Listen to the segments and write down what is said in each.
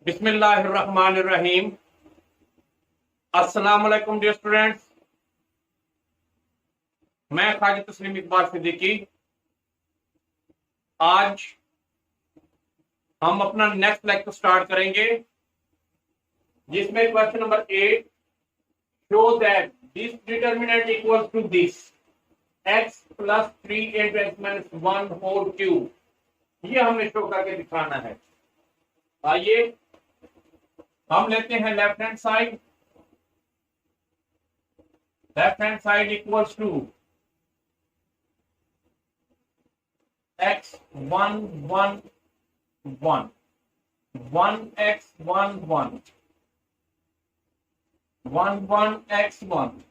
बिस्मिल्लाहिर्रहमानिर्रहीम। अस्सलाम वालेकुम डियर स्टूडेंट्स, मैं खालिद तस्लीम इकबाल सिद्दीकी। आज हम अपना नेक्स्ट लेक्चर स्टार्ट करेंगे जिसमें question number 8, show that this determinant equals to this x plus 3 into x minus 1 whole cube. ये हमें शो करके दिखाना है। आइए हम लेते हैं left hand side. Left hand side equals to x 1 1 1 1 x 1 1 1 1 x 1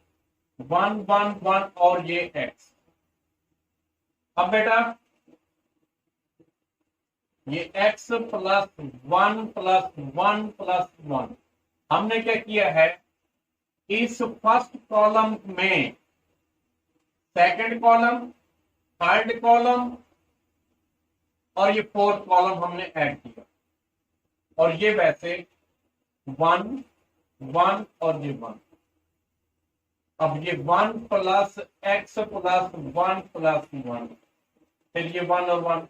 1 1 1 और ये x। अब बेटा ये x प्लस 1 प्लस 1 प्लस 1 हमने क्या किया है, इस फर्स्ट कॉलम में सेकंड कॉलम, थर्ड कॉलम और ये फोर्थ कॉलम हमने ऐड किया, और ये वैसे 1 1 और ये 1। अब ये 1 प्लस x प्लस 1 प्लस 1, फिर ये 1 और 1,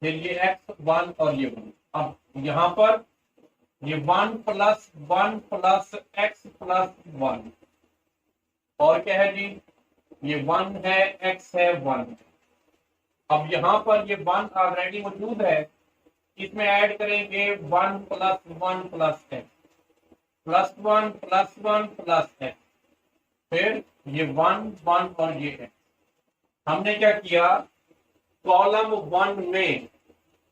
फिर ये x 1 और ये 1। अब यहां पर ये 1 प्लस 1 प्लस x प्लस 1 और क्या है जी, ये 1 है, x है, 1 है। अब यहां पर ये 1 ऑलरेडी मौजूद है, इसमें ऐड करेंगे 1 plus 1 plus x plus 1 plus 1 plus x, फिर ये 1 1 और ये x। हमने क्या किया, कॉलम 1 में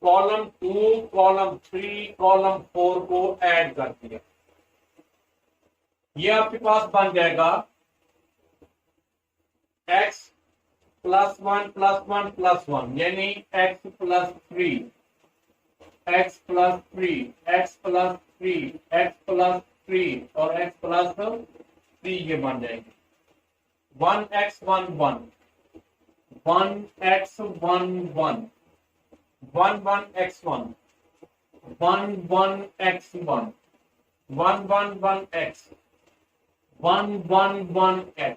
कॉलम 2 कॉलम 3 कॉलम 4 को ऐड कर दिया। ये आपके पास बन जाएगा x प्लस 1 प्लस 1 प्लस 1, यानी x plus 3 x plus 3 x plus 3 x plus 3 और x प्लस 3, ये बन जाएंगे 1x 1 1 1x 1 1 1 1 x 1 1 1 x 1 1 1 1 x 1 1 1 x,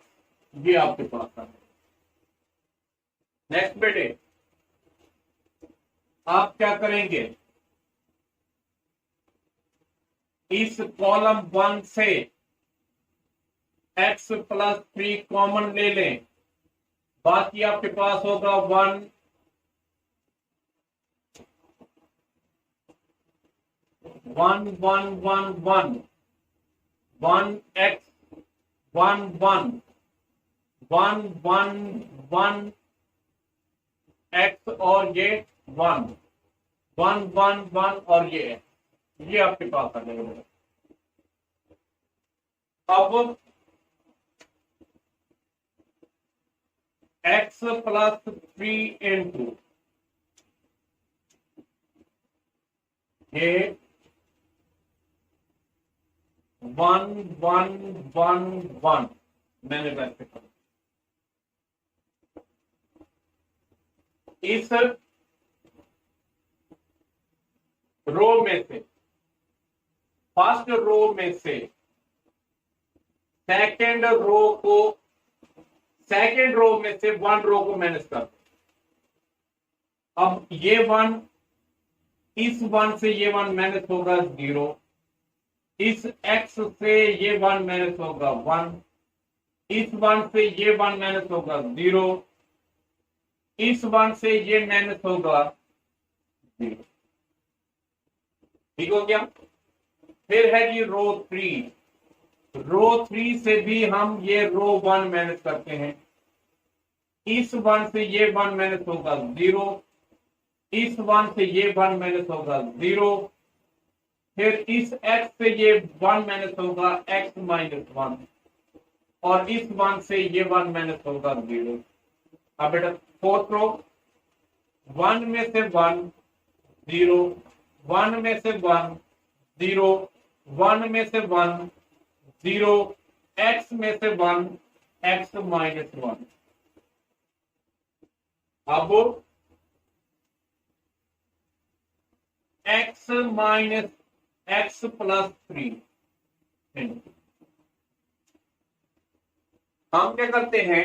ये आपके पास है। नेक्स्ट बेटे आप क्या करेंगे, इस कॉलम 1 से x प्लस 3 कॉमन ले लें, बाकी आपके पास होगा 1 1 1 1 1 1 x 1 1 1 1 1 x और ये 1 1 1 1 और ये आपके पास आ जाएगा। अब x प्लस 3 इंटू ये 1 1 1 1 मैंने वैसे कहा, इस रो में से फर्स्ट रो में से सेकंड रो में से 1 रो को माइनस कर दो। अब ये 1, इस 1 से ये 1 माइनस होगा 0, इस x से ये 1 माइनस होगा 1, इस 1 से ये 1 माइनस होगा 0, इस 1 से ये माइनस होगा 0। ठीक हो गया। फिर है जी रो 3 से भी हम ये रो 1 माइनस करते हैं, इस 1 से ये 1 माइनस होगा 0, इस 1 से ये 1 माइनस होगा 0, फिर इस x से ये 1 माइनस होगा x माइनस 1, और इस 1 से ये 1 माइनस होगा 0। अब बेटा फोर्थ रो, 1 में से 1 0, 1 में से 1 0, 1 में से 1 0, x में से 1 x माइनस 1। अब x माइनस x प्लस 3। हम क्या करते हैं,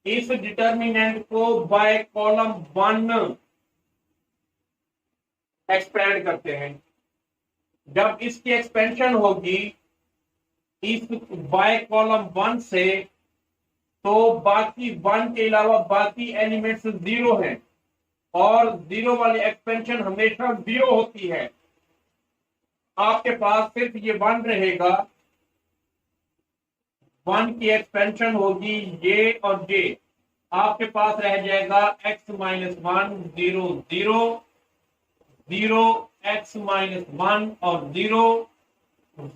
इस डिटर्मिनेंट को बाय कॉलम 1 एक्सपेंड करते हैं। जब इसकी एक्सपेंशन होगी इस बाय कॉलम 1 से, तो बाकी 1 के अलावा बाकी एलिमेंट्स 0 हैं और 0 वाली एक्सपेंशन हमेशा 0 होती है। आपके पास सिर्फ ये 1 रहेगा, 1 की एक्सपेंशन होगी ये और ये। आपके पास रह जाएगा x माइनस 1 0 0 0 x माइनस 1 और 0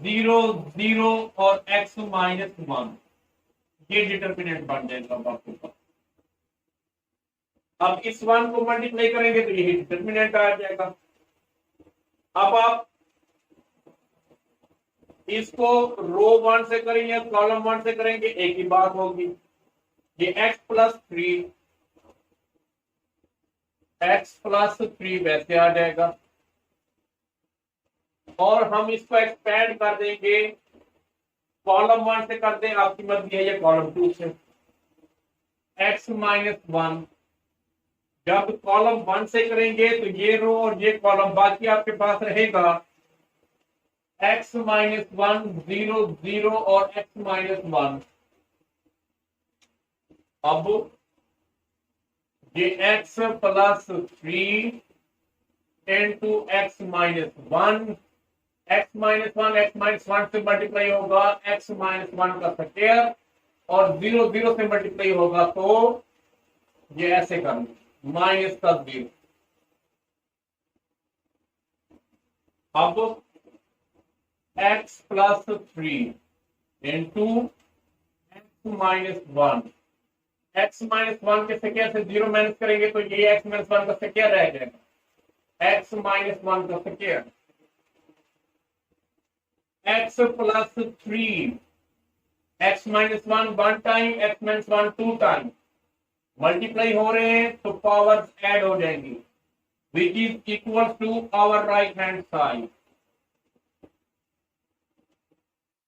0 0 और x माइनस 1। ये डिटर्मिनेंट बन जाएगा आपके पास। अब इस 1 को मल्टीप्लाई करेंगे तो यही डिटर्मिनेंट आ जाएगा। अब आप इसको रो 1 से करेंगे, कॉलम 1 से करेंगे, एक ही बात होगी। ये x प्लस 3 वैसे आ जाएगा और हम इसको एक्सपेंड कर देंगे, कॉलम 1 से कर दें, आपकी मर्जी है, या कॉलम 2 से। x माइनस 1 जब कॉलम 1 से करेंगे तो ये रो और ये कॉलम, बाकी आपके पास रहेगा x माइनस 1 0 0 और x माइनस 1। अब ये x plus 3 into x minus 1, x minus 1 से मल्टीप्लाई होगा x माइनस 1 का स्क्वायर और 0 0 से मल्टीप्लाई होगा तो ये ऐसे करना माइनस का 0। अब x plus 3 into x minus 1, x minus 1 के स्क्वायर से 0 माइनस करेंगे तो ये x माइनस 1 का स्क्वायर रह जाएगा, x माइनस 1 का square. x plus 3, x minus 1 time, x minus 1 2 time, multiply हो रहे हैं तो पावर्स ऐड हो जाएंगी, which is equal to our right hand side.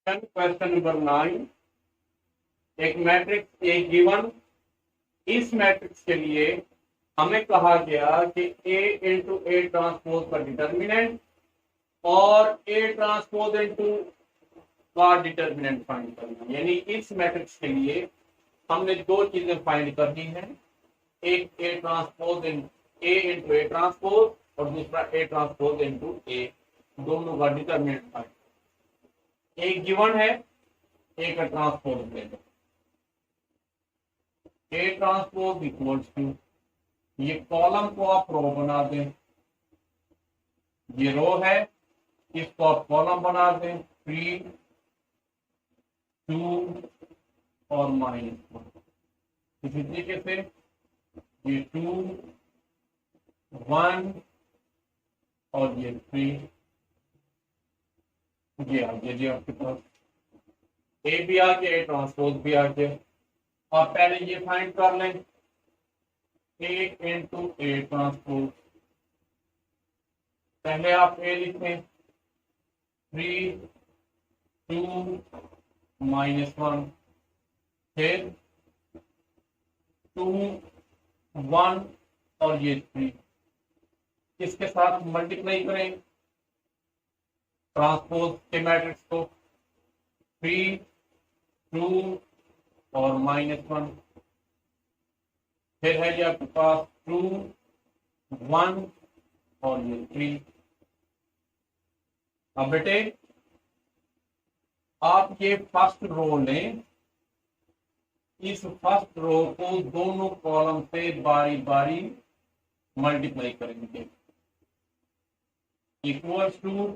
Question number 9, एक मैट्रिक्स ए गिवन, इस मैट्रिक्स के लिए हमें कहा गया कि A इंटू ए ट्रांसपोज का डिटर्मिनेंट और A ट्रांसपोज इंटू का डिटर्मिनेंट फाइंड करना। यानी इस मैट्रिक्स के लिए हमने दो चीजें फाइंड करनी है, एक A transpose A into A transpose और दूसरा A ट्रांसपोज इंटू ए, दोनों का डिटर्मिनेंट फाइंड। एक गिवन है, एक ट्रांसपोज ले लो, ए ट्रांसपोज इक्वल्स टू, ये कॉलम को आप रो बना दें, ये रो है, इसको आप कॉलम बना दें, 3 2 और -1। इसी तरीके से ये 2 1 और ये 3, ये आ गया जी आपके पास, ए भी आ गया, ए ट्रांसपोज भी आ गया। आप पहले ये फाइंड कर लें, ए इंटू ए ट्रांसपोज, पहले आप ए लिखें, 3 2 -1, फिर 2 1 और ये 3, इसके साथ मल्टीप्लाई करें ट्रांसपोज के मैट्रिक्स को, 3 2 और -1, फिर है ये आपके पास 2 1 और ये 3। अब बेटे आप ये फर्स्ट रो लें, इस फर्स्ट रो को दोनों कॉलम से बारी बारी मल्टीप्लाई करेंगे, इक्वल्स टू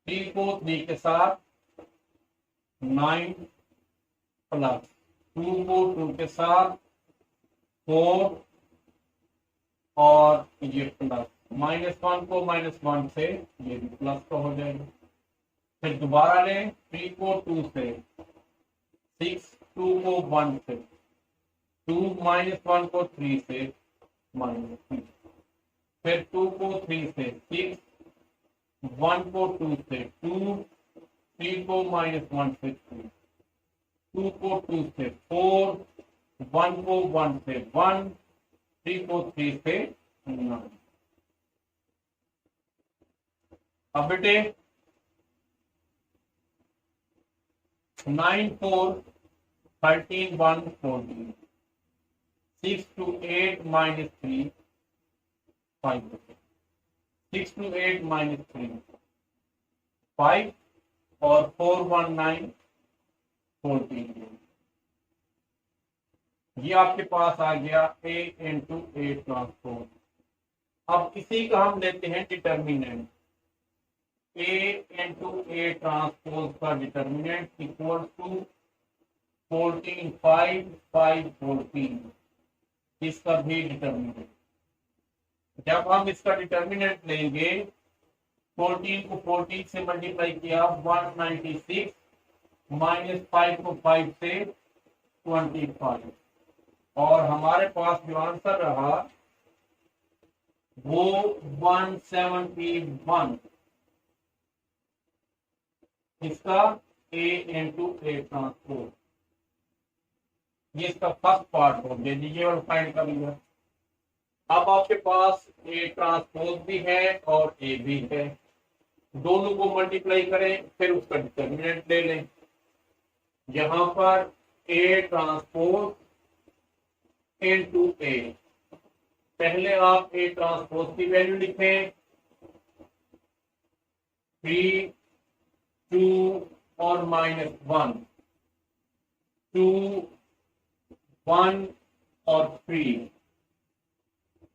3 को 3 के साथ 9 प्लस 2 को 2 के साथ 4 और ये प्लस, -1 को -1 से ये भी प्लस का हो जाएगा। फिर दोबारा लें, 3 को 2 से 6, 2 को 1 से 2, -1 को 3 से -3। फिर 2 को 3 से 6, 1 को 2 से 2, 3 को -1 से 3, 2 को 2 से 4, 1 को 1 से 1, 3 को 3 से 9। अब बेटे 9 4 13 1 14, 6 to 8 -3 5, 6 to 8 -3 5, और 4 1 9 14। ये आपके पास आ गया A इंटू A ट्रांसपोज। अब इसी का हम लेते हैं determinant. A into A transpose का डिटर्मिनेंट इक्वल टू 14 5 5 14, इसका भी डिटर्मिनेंट। जब हम इसका डिटर्मिनेंट लेंगे, 14 को 14 से मल्टीप्लाई किया 196, -5 को 5 से 25, और हमारे पास जो आंसर रहा वो 171। इसका A इंटू A ट्रांसपोज, ये इसका फर्स्ट पार्ट हो गया। ये वाला फाइंड कर लिया। अब आपके पास A ट्रांसपोज भी है और A भी है, दोनों को मल्टीप्लाई करें, फिर उसका डिटर्मिनेंट ले लें। यहां पर A ट्रांसपोज इंटू A, पहले आप A ट्रांसपोज की वैल्यू लिखें, 3 2 और -1, 2 1 और 3।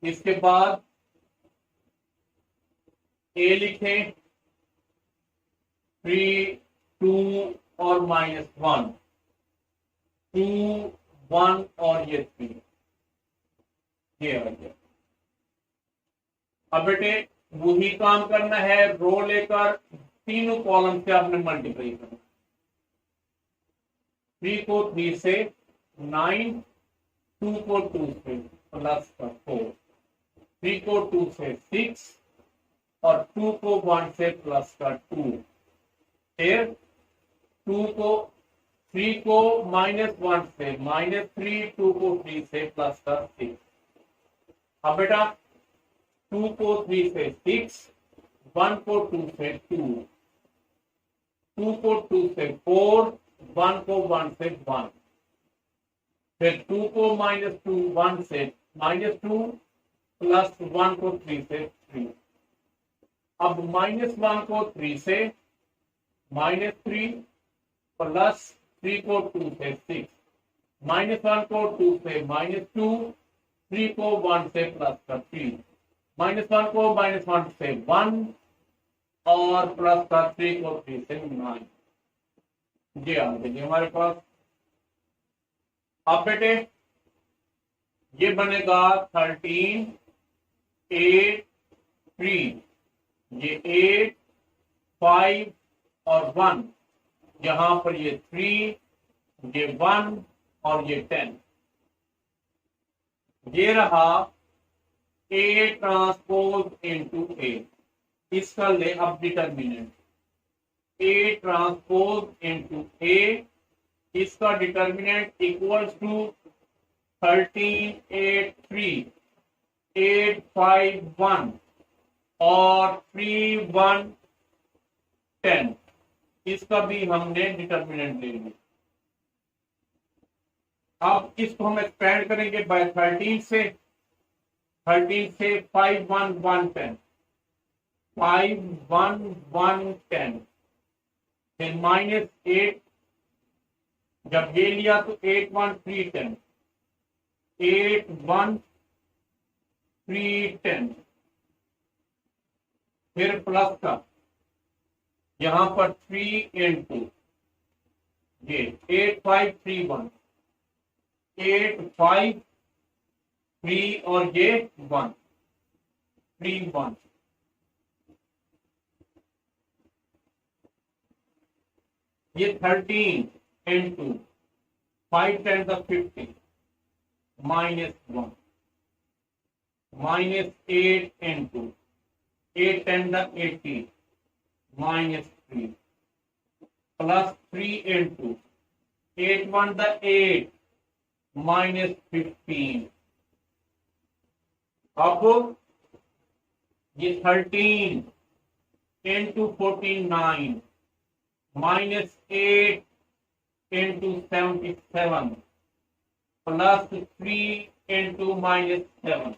इसके बाद A लिखें, 3 2 और -1, 2 1 और ये 3, ये आ गया। अब बेटे वही काम करना है, रो लेकर तीनों कॉलम से आपने मल्टीप्लाई करना। 3 को 3 से 9, 2 को 2 से प्लस का 4, 3 को 2 से 6, और 2 को 1 से प्लस का 2, फिर 2 को 3 को -1 से -3, 2 को 3 से प्लस का 6। अब बेटा 2 को 3 से 6, 1 को 2 से 2, 2 को 2 से 4, 1 को 1 से 1, फिर 2 को -2 1 से -2, प्लस 1 को 3 से 3। अब -1 को 3 से -3, प्लस 3 को 2 से 6, -1 को 2 से -2, 3 को 1 से प्लस का 3, -1 को -1 से 1, और प्लस का 3 को 3 से 9। ये आ गई हमारे पास। अब बेटे ये बनेगा 13 8 3, ये 8 5 और 1, यहां पर ये 3, ये 1 और ये 10। ये रहा A ट्रांसपोज इंटू A, इसका ले अब determinant. A transpose into A, इसका डिटर्मिनेंट इक्वल्स टू 13 8 3, 8 5 1 और 3 1 10, इसका भी हमने डिटर्मिनेंट ले लिया। अब इसको हम एक्सपेंड करेंगे बाय 13 से, 13 से 5 1 1 10, 5 1 1 10, फिर -8, जब ये लिया तो 8 1 3 10, 8 1 3 10, फिर प्लस का यहां पर 3 इंटू ये 8 5 3 1, 8 5 3 और ये 1, 3 1, ये 13 into 5 10 50, -1, minus 8 into 8 10 the 80 minus 3 plus 3 into 8 1 the 8 minus 15। अब ये 13 into 49 minus 8 into 77 plus 3 into minus 7।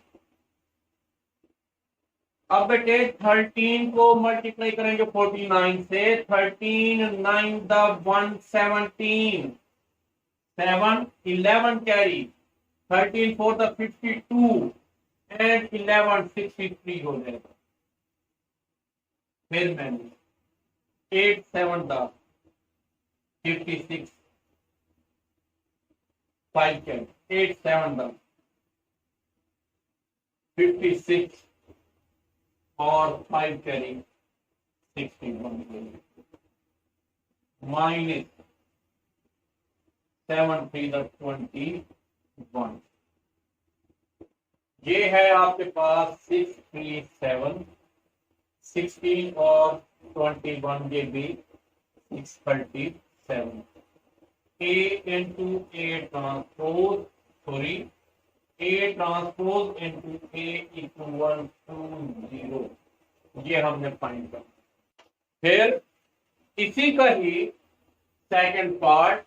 अब बेटे 13 को मल्टीप्लाई करेंगे 49 से। 13 9 द 117 7 11 कैरी 13 4 द 52 एंड 11 63 हो जाएगा। फिर मैंने 8 7 द 56 5 कैरी 8 7 द 56 और 5 कैरी 61 माइनस 7 3 द 21। ये है आपके पास 6 3 7 16 और 21 ये भी 637। A into A transpose sorry A transpose into A equal to 0 ये हमने फाइंड कर। फिर इसी का ही second part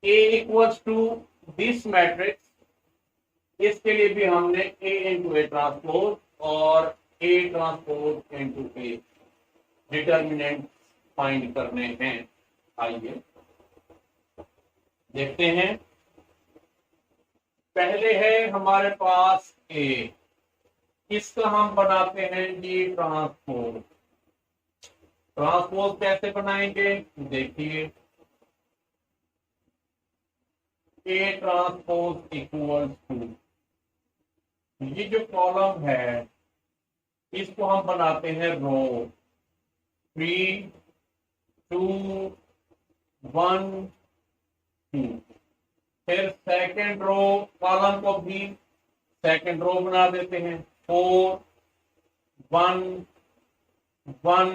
A equals to this matrix, इसके लिए भी हमने A इंटू ए ट्रांसपोज और A transpose into A determinant find करने हैं। आइए देखते हैं। पहले है हमारे पास A, इसका हम बनाते हैं जी ट्रांसपोज। ट्रांसपोज कैसे बनाएंगे देखिए, A ट्रांसपोज इक्वल टू ये जो कॉलम है इसको हम बनाते हैं रो 3 2 1 2। फिर सेकंड रो कॉलम को भी सेकंड रो बना देते हैं 4 1 1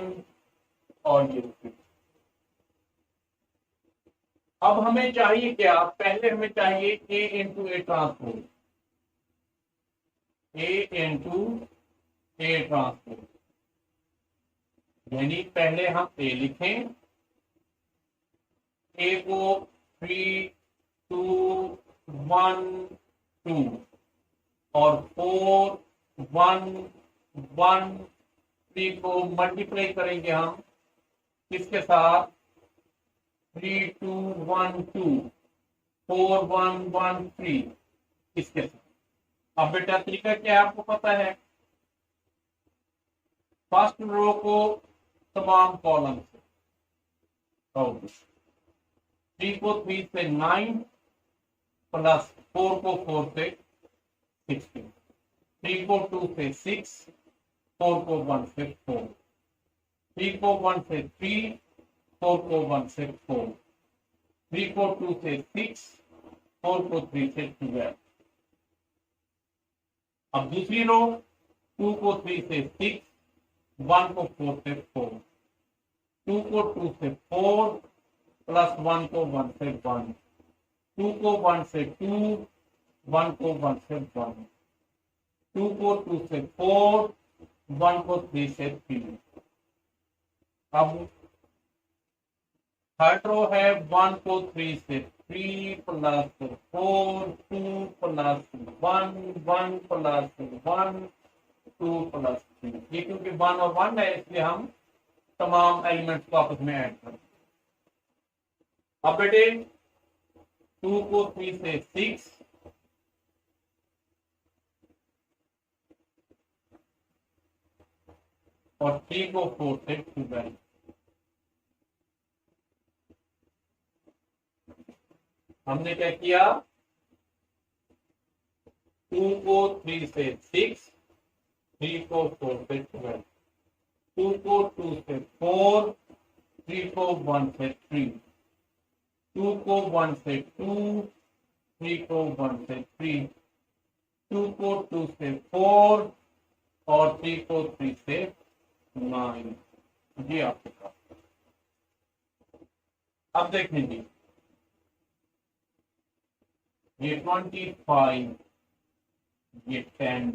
और ये 2। अब हमें चाहिए क्या, पहले हमें चाहिए A into A transpose, A into A transpose, यानी पहले हम A लिखें, A को 3 2 1 2 और 4 1 1 3 को मल्टीप्लाई करेंगे हम किसके साथ 3 2 1 2 4 1 1 3 इसके साथ। अब बेटा तरीका क्या है आपको पता है, फर्स्ट रो को तमाम कॉलम से 3 को 3 से 9 प्लस 4 को 4 से 16, 3 को 2 से 6, 4 को 1 से 4, 3 को 1 से 3, 4 को 1 से 4, 3 को 2 से 6, 4 को 3 से 12। अब दूसरी रो 2 को 3 से 6, 1 को 4 से 4, 2 को 2 से 4 प्लस 1 को 1 से 1, 2 को 1 से 2, 1 को 1 से 1, 2 को 2 से 4, 1 को 3 से 3। अब थर्ड रो है 1 को 3 से 3 प्लस 4 2 प्लस 1 1 प्लस 1 2 प्लस 3। ये क्योंकि 1 और 1 है इसलिए हम तमाम एलिमेंट्स को आपस में ऐड करते हैं। अब बेटे 2 को 3 से 6, और 3 को 4 से 12। हमने क्या किया 2 को 3 से 6, 3 को 4 से 12, 2 को 2 से 4, 3 को 1 से 3, 2 को 1 से 2, 3 को 1 से 3, 2 को 2 से 4 और 3 को 3 से 9। ये आपके पास। अब देखें जी, ये 25, ये 10,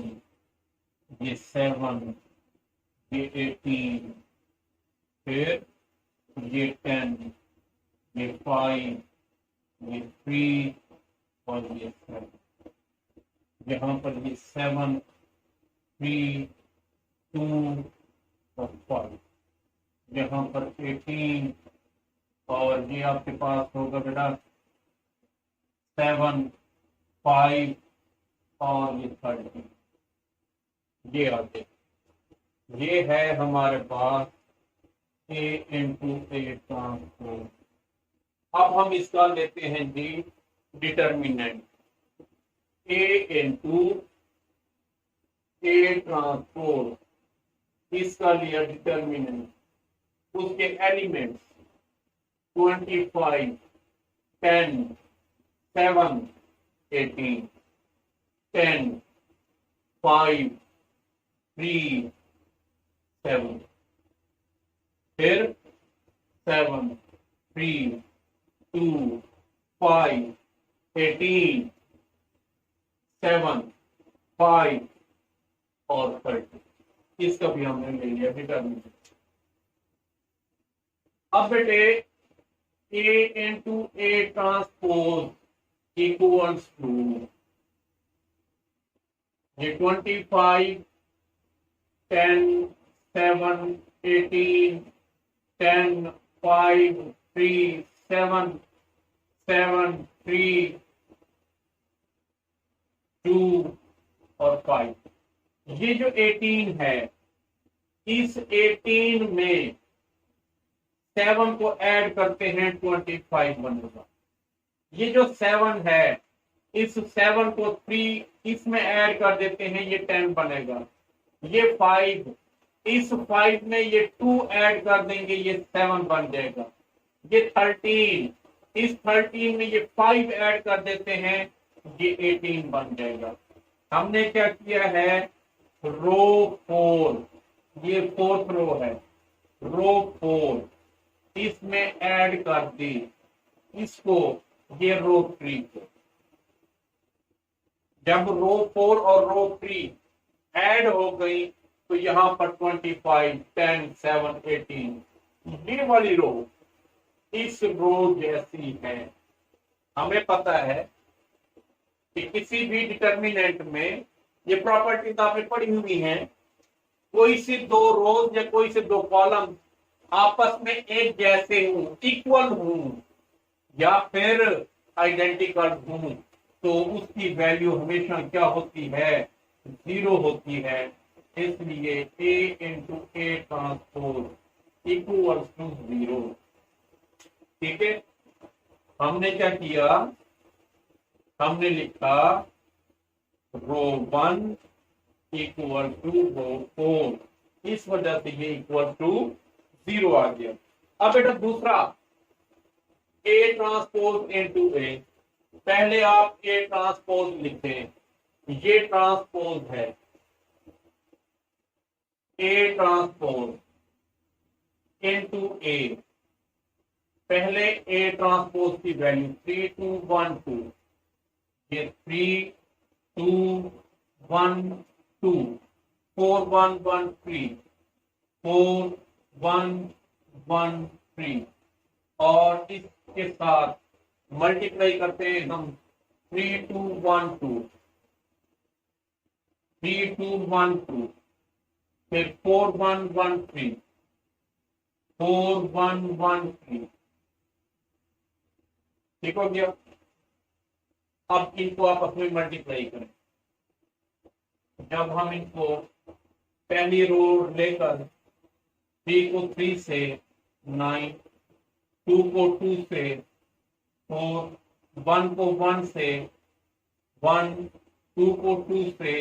ये 7, ये 18, फिर ये 10, ये 5, ये 3 और ये 7। यहाँ पर ये 7, 3, 2 और 5। यहाँ पर 18 और ये आपके पास होगा बेटा 7, 5 और ये 30। ये आगे ये है हमारे पास A इंटू ए ट्रांसपोज। अब हम इसका लेते हैं जी determinant. A into A transpose, इसका लिया डिटर्मिनेंट। उसके एलिमेंट्स 25, 10, 7, 18, 10, 5, 3, 7, फिर 7, 3, 2, 5, 18, 7, 5 और 30। इसका भी हमने ले लिया डिटर्मिनेंट। अब बेटे A into A transpose equals to ये 25, 10, 7, 18, 10, 5, 3, 7, 7, 3, 2 और 5। ये जो 18 है, इस 18 में 7 को ऐड करते हैं 25 बनेगा। ये जो 7 है, इस 7 को 3 इसमें ऐड कर देते हैं, ये 10 बनेगा। ये 5, इस 5 में ये 2 ऐड कर देंगे, ये 7 बन जाएगा। ये 13, इस 13 में ये 5 ऐड कर देते हैं, ये 18 बन जाएगा। हमने क्या किया है, रो 4, ये 4th रो है, रो 4 इसमें ऐड कर दी इसको, ये रो 3 को। जब रो 4 और रो 3 ऐड हो गई तो यहां पर 25, 10, 7, 18 ये वाली रो इस रो जैसी है। हमें पता है कि किसी भी डिटर्मिनेंट में ये प्रॉपर्टीज आपने पढ़ी हुई हैं, कोई से दो रोज या कोई से दो कॉलम आपस में एक जैसे हूं, इक्वल हूं या फिर आइडेंटिकल हूं, तो उसकी वैल्यू हमेशा क्या होती है, 0 होती है। इसलिए A into A transpose equals to 0। ठीक है, हमने क्या किया, हमने लिखा रो 1 इक्वल टू रो 4, इस वजह से ये इक्वल टू 0 आ गया। अब बेटा दूसरा A ट्रांसपोज इंटू ए, पहले आप A ट्रांसपोज लिखें, ये ट्रांसपोज है A ट्रांसपोज इंटू ए। पहले A ट्रांसपोज की वैल्यू 3, 2, 1, 2, ये 3, 2, 1, 2, 4, 1, 1, 3, 4, 1, 1, 3 और इसके साथ मल्टीप्लाई करते हैं हम 3, 2, 1, 2, 3, 2, 1, 2, फिर 4, 1, 1, 3, 4, 1, 1, 3। ठीक हो गया। अब इनको आपस में मल्टीप्लाई करें। जब हम इनको पहली रो लेकर 3 को 3 से 9, 2 को 2 से 4, 1 को 1 से 1, 2 को 2 से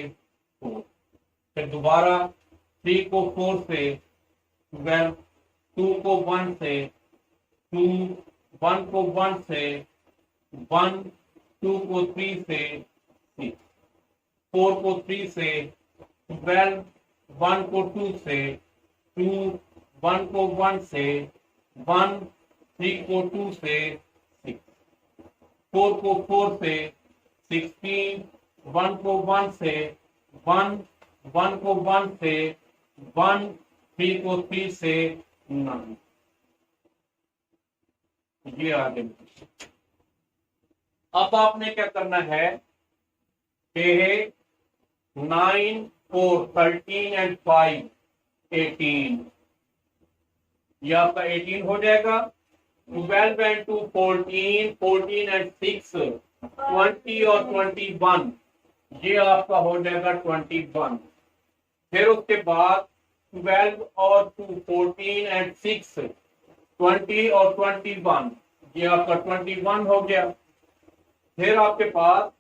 4, फिर दोबारा 3 को 4 से 12, 2 को 1 से 2, 1 को 1 से 1, 2 को 3 से 6, 4 को 3 से, 12 1 को 2 से, 2 1 को 1 से, 1 3 को 2 से, 6 4 को 4 से, 16 1 को 1 से, 1 1 को 1 से, 1 3 को 3 से, 9। ये आगे अब आपने क्या करना है कि 9 4 13 एंड 5 18, ये आपका 18 हो जाएगा। 12 एंड 2 14, 14 एंड 6 20 और 21, ये आपका हो जाएगा 21। फिर उसके बाद 12 और 2 14 एंड 6 20 और 21, ये आपका 21 हो गया। फिर आपके पास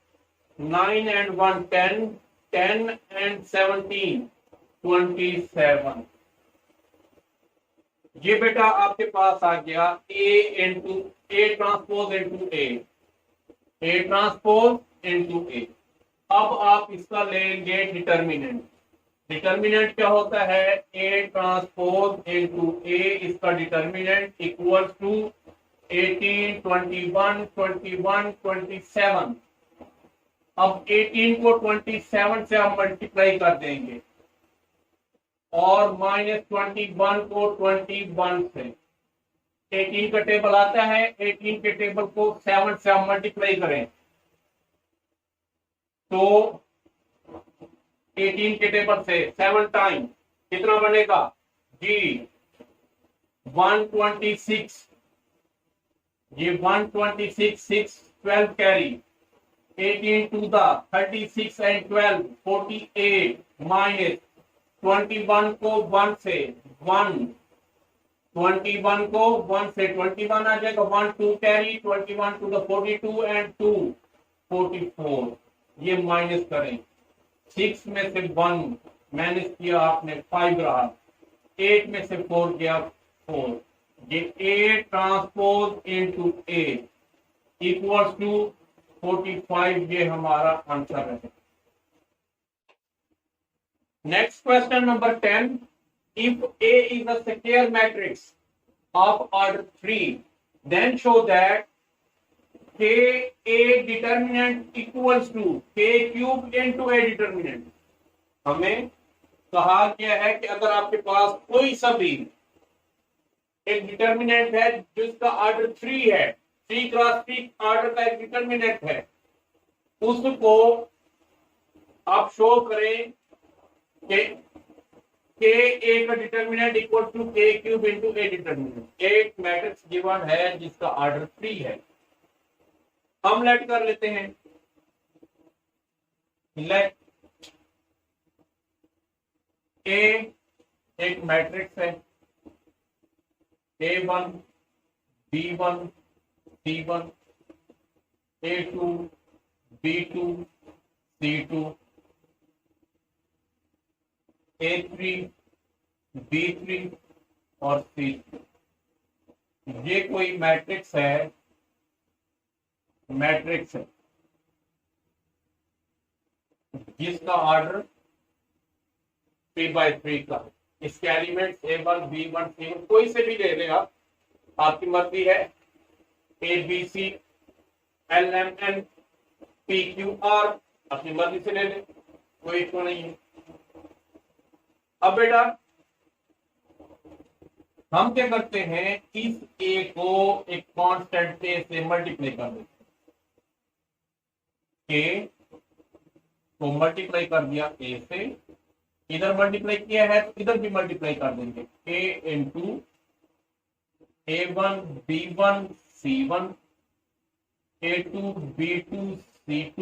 9 एंड 1 10, 10 एंड 17 27, ये बेटा आपके पास आ गया A transpose into A transpose into A. अब आप इसका लेंगे डिटर्मिनेंट। डिटर्मिनेंट क्या होता है? ए ट्रांसपोज इंटू ए, इसका डिटर्मिनेंट इक्वल्स टू 18 21 21 27। अब 18 को 27 से हम मल्टीप्लाई कर देंगे और -21 को 21 से। 18 का टेबल आता है, 18 के टेबल को 7 से हम मल्टीप्लाई करें तो 18 के टेबल से 7 टाइम कितना बनेगा जी? 126। ये 126 6 12 carry, 18 to the 36 and 12 48 minus 21 को 1 से 1, 21 को 1 से 21 आ जाएगा, 1 2 कैरी, 21 टू द 42 एंड 2 44। ये माइनस करें, 6 में से 1 माइनस किया आपने 5 रहा, 8 में से 4 गया 4। ये A transpose into A equals to 45, ये हमारा आंसर है। Next question number 10. If A is a square matrix of order 3, then show that K A determinant equals to K cube into A determinant. हमें कहा गया है कि अगर आपके पास कोई सा भी एक डिटर्मिनेंट है जिसका ऑर्डर 3 है, 3 क्रॉस 3 ऑर्डर का एक डिटर्मिनेंट है, उसको आप शो करें के ए का डिटर्मिनेंट इक्वल टू के क्यूब इंटू ए डिटर्मिनेंट। एक मैट्रिक्स गिवन है जिसका ऑर्डर 3 है। हम लेट कर लेते हैं, लेट ए एक मैट्रिक्स है, A1 B1 C1 A2 B2 C2 A3 B3 और C3। ये कोई मैट्रिक्स है, मैट्रिक्स है जिसका ऑर्डर 3/3 का है। इसके एलिमेंट्स A1 B1 C1 कोई से भी ले लें आप, आपकी मर्जी है, ABC LMN PQR अपनी मर्जी से ले लें, कोई इशू नहीं है। अब बेटा हम क्या करते हैं, इस ए को एक कांस्टेंट ए से मल्टीप्लाई कर देते हैं। ए को मल्टीप्लाई कर दिया ए से, इधर मल्टीप्लाई किया है तो इधर भी मल्टीप्लाई कर देंगे। ए into A1 B1 C1 A2 B2 C2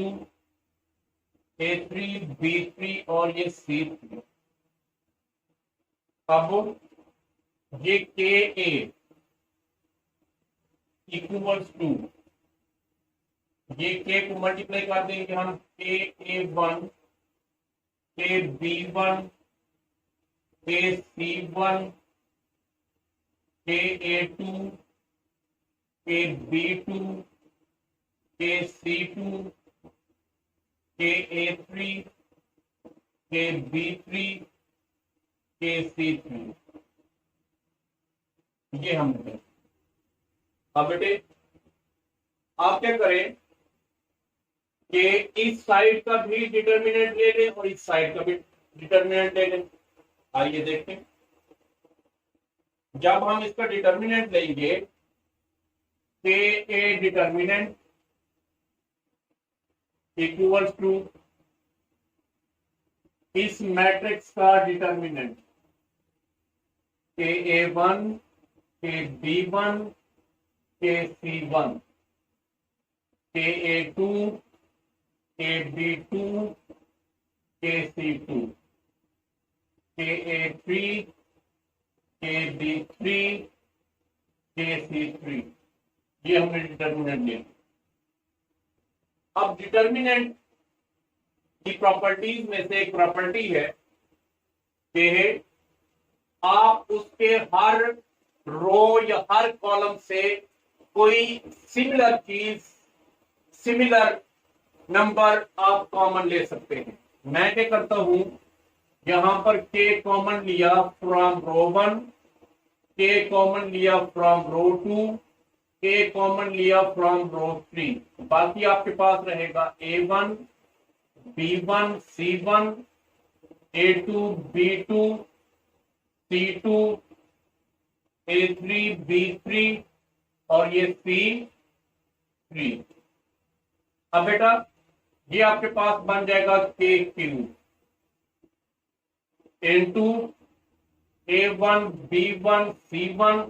A3 B3 और ये C3। अब ये के ए इक्वल्स टू, ये के को मल्टीप्लाई कर देंगे हम, के A1 के B1 के C1 के A2 के B2 के C2 के A3, के B3, के C3, ये हमने। अब बेटे आप क्या करें कि इस साइड का भी डिटर्मिनेंट ले लें और इस साइड का भी डिटर्मिनेंट ले लें। आइए देखें, जब हम इसका डिटर्मिनेंट लेंगे के ए डिटर्मिनेंट इक्वल्स टू इस मैट्रिक्स का डिटर्मिनेंट के A1, के B1, के C1, के A2, के B2, के C2, के A3, के B3, के C3, ये हमने डिटर्मिनेंट लिया। अब डिटर्मिनेंट की प्रॉपर्टीज में से एक प्रॉपर्टी है कि आप उसके हर रो या हर कॉलम से कोई सिमिलर चीज, सिमिलर नंबर आप कॉमन ले सकते हैं। मैं क्या करता हूं, यहां पर के कॉमन लिया फ्रॉम रो 1, के कॉमन लिया फ्रॉम रो 2, के कॉमन लिया फ्रॉम रो 3, बाकी आपके पास रहेगा A1, B1, C1, A2, B2, C2, A3, B3 और ये C3। अब बेटा ये आपके पास बन जाएगा के Q into A1, B1, C1,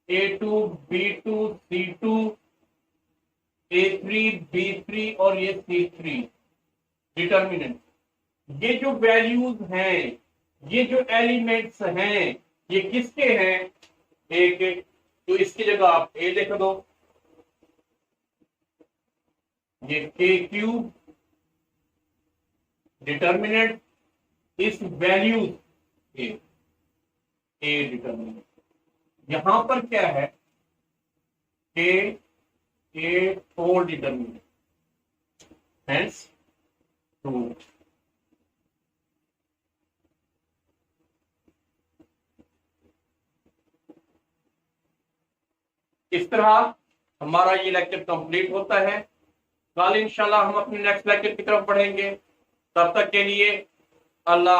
A2, B2, C2, A3, B3 और ये C3 डिटर्मिनेंट। ये जो वैल्यूज हैं, ये जो एलिमेंट्स हैं, ये किसके हैं? ए के। तो इसकी जगह आप ए लिख दो, ये के क्यूब डिटर्मिनेंट इस वैल्यूज ए डिटर्मिनेंट। यहां पर क्या है के ए फोर डिटर्मिनेंट, हेंस टू। इस तरह हमारा ये लेक्चर कंप्लीट होता है। कल इंशाल्लाह हम अपने नेक्स्ट लेक्चर की तरफ बढ़ेंगे। तब तक के लिए अल्लाह।